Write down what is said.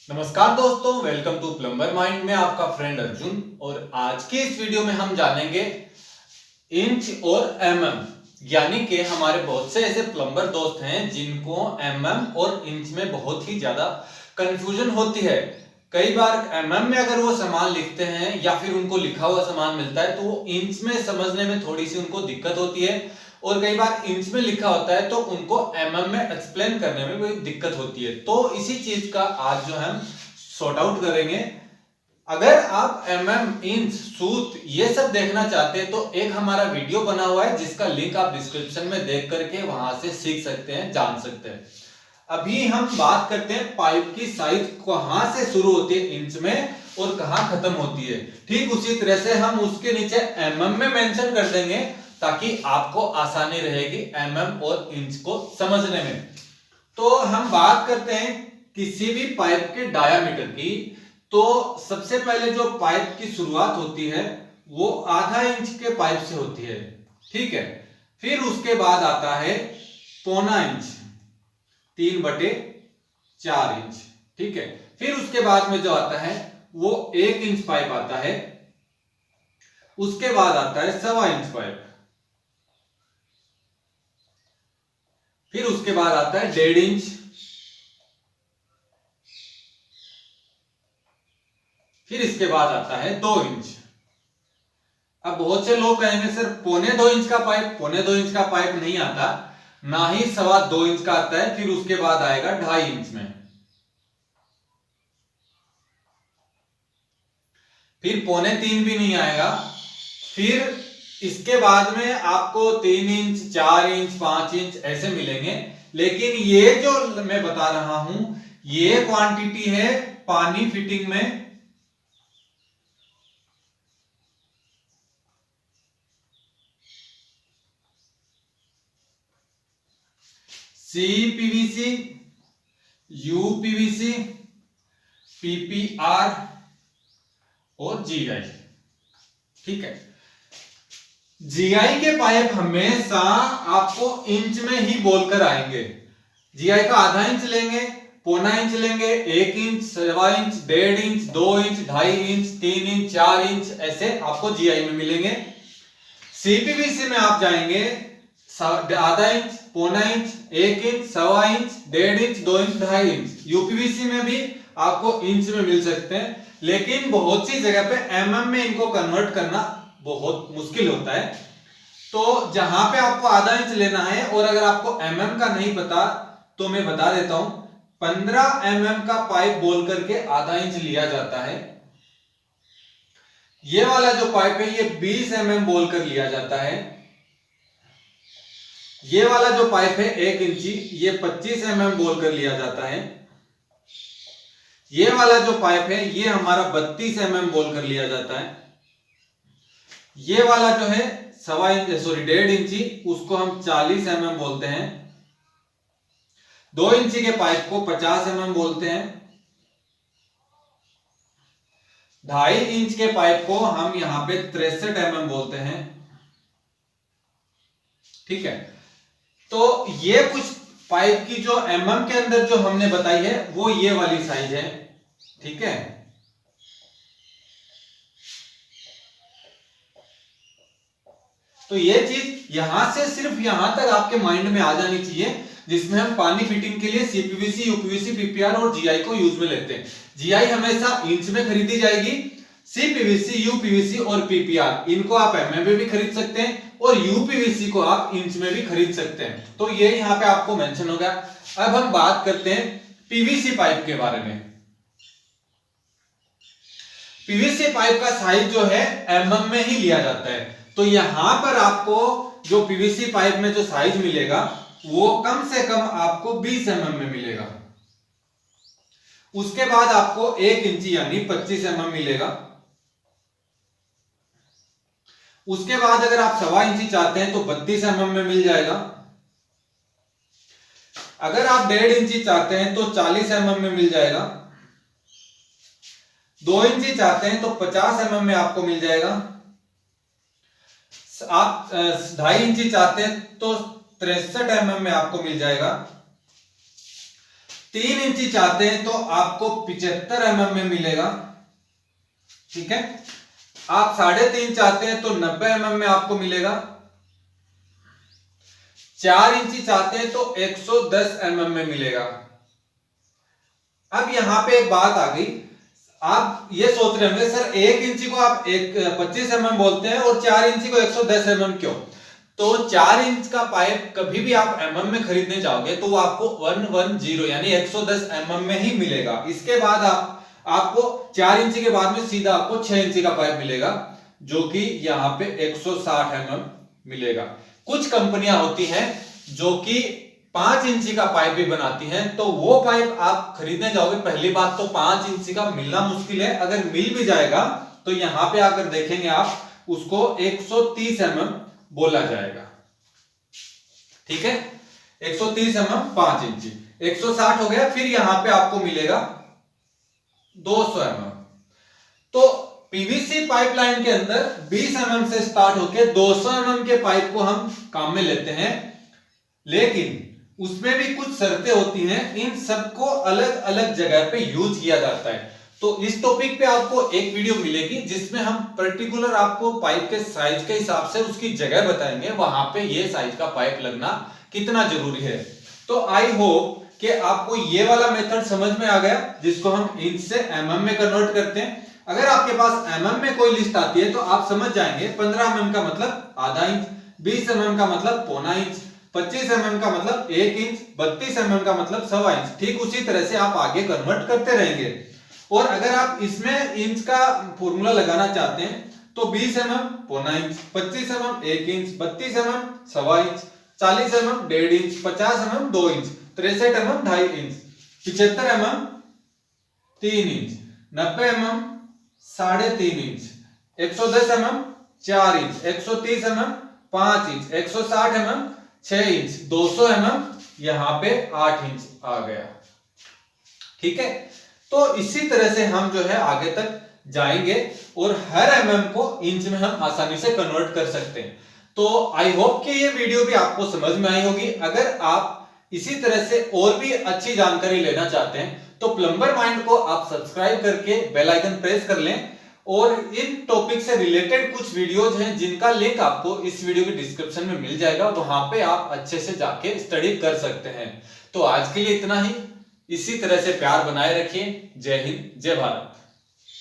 नमस्कार दोस्तों, welcome to plumber mind में आपका फ्रेंड अर्जुन। और आज की इस वीडियो में हम जानेंगे इंच और एमएम। यानी कि हमारे बहुत से ऐसे प्लम्बर दोस्त हैं जिनको एमएम और इंच में बहुत ही ज्यादा कंफ्यूजन होती है। कई बार एमएम में अगर वो सामान लिखते हैं या फिर उनको लिखा हुआ सामान मिलता है तो वो इंच में समझने में थोड़ी सी उनको दिक्कत होती है, और कई बार इंच में लिखा होता है तो उनको एमएम में एक्सप्लेन करने में कोई दिक्कत होती है। तो इसी चीज का आज जो हम सॉर्ट आउट करेंगे। अगर आप एमएम, इंच, सूत ये सब देखना चाहते हैं तो एक हमारा वीडियो बना हुआ है जिसका लिंक आप डिस्क्रिप्शन में देख करके वहां से सीख सकते हैं, जान सकते हैं। अभी हम बात करते हैं पाइप की साइज कहां से शुरू होती है इंच में और कहां खत्म होती है। ठीक उसी तरह से हम उसके नीचे एमएम में मेंशन कर देंगे ताकि आपको आसानी रहेगी एमएम और इंच को समझने में। तो हम बात करते हैं किसी भी पाइप के डायामीटर की। तो सबसे पहले जो पाइप की शुरुआत होती है वो आधा इंच के पाइप से होती है, ठीक है। फिर उसके बाद आता है पौना इंच, 3/4 इंच, ठीक है। फिर उसके बाद में जो आता है वो 1 इंच पाइप आता है। उसके बाद आता है 1.25 इंच पाइप। फिर उसके बाद आता है 1.5 इंच। फिर इसके बाद आता है 2 इंच। अब बहुत से लोग कहेंगे सर 1.25 इंच का पाइप, 1.25 इंच का पाइप नहीं आता, ना ही 2.25 इंच का आता है। फिर उसके बाद आएगा 2.5 इंच में। फिर 2.25 भी नहीं आएगा। फिर इसके बाद में आपको 3 इंच, 4 इंच, 5 इंच ऐसे मिलेंगे। लेकिन ये जो मैं बता रहा हूं ये क्वांटिटी है पानी फिटिंग में। CPVC, UPVC, PPR और GI, ठीक है। GI के पाइप हमेशा आपको इंच में ही बोलकर आएंगे। GI का आधा इंच लेंगे, 1.25 इंच लेंगे, 1 inch, 1.25 inch, 1.5 inch, 2 inch, 2.5 inch, 3 inch, 4 inch ऐसे आपको GI में मिलेंगे। CPVC में आप जाएंगे आधा inch, 1.25 inch, 1 inch, 1.25 inch, 1.5 inch, 2 inch, 2.5 inch. UPVC में भी आपको इंच में मिल सकते हैं, लेकिन बहुत सी जगह पे एमएम में इनको कन्वर्ट करना बहुत मुश्किल होता है। तो जहां पे आपको आधा इंच लेना है और अगर आपको एमएम का नहीं पता तो मैं बता देता हूं, 15 एमएम का पाइप बोल करके आधा इंच लिया जाता है। ये वाला जो पाइप है ये 20 एमएम बोलकर लिया जाता है। ये वाला जो पाइप है 1 इंची, ये 25 एमएम बोलकर लिया जाता है। ये वाला जो पाइप है ये हमारा 32 एमएम बोलकर लिया जाता है। ये वाला जो है 1.5 इंची, उसको हम 40 एमएम बोलते हैं। 2 इंची के पाइप को 50 एमएम बोलते हैं। 2.5 इंच के पाइप को हम यहां पे 63 एमएम बोलते हैं, ठीक है। तो ये कुछ पाइप की जो एमएम के अंदर जो हमने बताई है वो ये वाली साइज है, ठीक है। तो ये चीज यहां से सिर्फ यहां तक आपके माइंड में आ जानी चाहिए, जिसमें हम पानी फिटिंग के लिए सीपीवीसी, यूपीवीसी, पीपीआर और जीआई को यूज में लेते हैं। जीआई हमेशा इंच में खरीदी जाएगी। सीपीवीसी, यूपीवीसी और पीपीआर इनको आप एमएम में भी खरीद सकते हैं और यूपीवीसी को आप इंच में भी खरीद सकते हैं। तो ये यहां पे आपको मेंशन हो गया। अब हम बात करते हैं पीवीसी पाइप के बारे में। पीवीसी पाइप का साइज जो है एमएम में ही लिया जाता है। तो यहां पर आपको जो पीवीसी पाइप में जो साइज मिलेगा वो कम से कम आपको 20 एमएम में मिलेगा। उसके बाद आपको 1 इंची यानी 25 एमएम मिलेगा। उसके बाद अगर आप 1.25 इंची चाहते हैं तो 32 एमएम में मिल जाएगा। अगर आप 1.5 इंची चाहते हैं तो 40 एमएम में मिल जाएगा। 2 इंची चाहते हैं तो 50 एमएम में आपको मिल जाएगा। आप 2.5 इंची चाहते हैं तो 63 एमएम में आपको मिल जाएगा। 3 इंची चाहते हैं तो आपको 75 mm में मिलेगा, ठीक है। आप 3.5 चाहते हैं तो 90 mm में आपको मिलेगा। 4 इंची चाहते हैं तो 110 mm में मिलेगा। अब यहां पे एक बात आ गई, आप ये सोच रहे होंगे सर 1 इंची को आप 25 mm बोलते हैं और 4 इंची को 110 mm क्यों? तो 4 इंच का पाइप कभी भी आप mm में खरीदने जाओगे तो वो आपको 110 यानी 110 mm में ही मिलेगा। इसके बाद आपको 4 इंची के बाद में सीधा आपको 6 इंची का पाइप मिलेगा, जो कि यहाँ पे 160 mm मिलेगा। कुछ कंपनियां होती हैं जो कि 5 इंची का पाइप भी बनाती हैं, तो वो पाइप आप खरीदने जाओगे, पहली बात तो 5 इंची का मिलना मुश्किल है, अगर मिल भी जाएगा तो यहां पे आकर देखेंगे आप उसको 130 mm बोला जाएगा, ठीक है। 130 mm 5 इंची 160 हो गया। फिर यहां पे आपको मिलेगा 200 mm। तो पीवीसी पाइपलाइन के अंदर 20 mm से स्टार्ट होकर 200 mm के पाइप को हम काम में लेते हैं, लेकिन उसमें भी कुछ शर्तें होती हैं। इन सबको अलग अलग जगह पे यूज किया जाता है। तो इस टॉपिक पे आपको एक वीडियो मिलेगी जिसमें हम पर्टिकुलर आपको पाइप के साइज के हिसाब से उसकी जगह बताएंगे, वहां पे ये साइज का पाइप लगना कितना जरूरी है। तो आई होप कि आपको ये वाला मेथड समझ में आ गया, जिसको हम इंच से mm में कन्वर्ट करते हैं। अगर आपके पास mm में कोई लिस्ट आती है तो आप समझ जाएंगे 15 mm का मतलब आधा इंच, 20 mm का मतलब पौना इंच, 25 mm का मतलब 1 इंच, 32 mm का मतलब 1.25 इंच। ठीक उसी तरह से आप आगे कन्वर्ट करते रहेंगे। और अगर आप इसमें इंच का फॉर्मूला लगाना चाहते हैं तो 20 mm पौना inch, 25 mm 1 inch, 32 mm 1.25 inch, 40 mm 1.5 inch, 50 mm 2 inch, 63 mm 2.5 inch, 75 mm 3 inch, 90 mm 3.5 inch, 110 mm 4 inch, 130 mm 5 inch, 160 mm 6 inch, 200 mm यहां पे 8 इंच आ गया, ठीक है। तो इसी तरह से हम जो है आगे तक जाएंगे और हर mm को इंच में हम आसानी से कन्वर्ट कर सकते हैं। तो आई होप कि ये वीडियो भी आपको समझ में आई होगी। अगर आप इसी तरह से और भी अच्छी जानकारी लेना चाहते हैं तो प्लम्बर माइंड को आप सब्सक्राइब करके बेल आइकन प्रेस कर लें, और इन टॉपिक से रिलेटेड कुछ वीडियोज हैं जिनका लिंक आपको इस वीडियो के डिस्क्रिप्शन में मिल जाएगा, वहां पे आप अच्छे से जाके स्टडी कर सकते हैं। तो आज के लिए इतना ही। इसी तरह से प्यार बनाए रखिए। जय हिंद, जय भारत।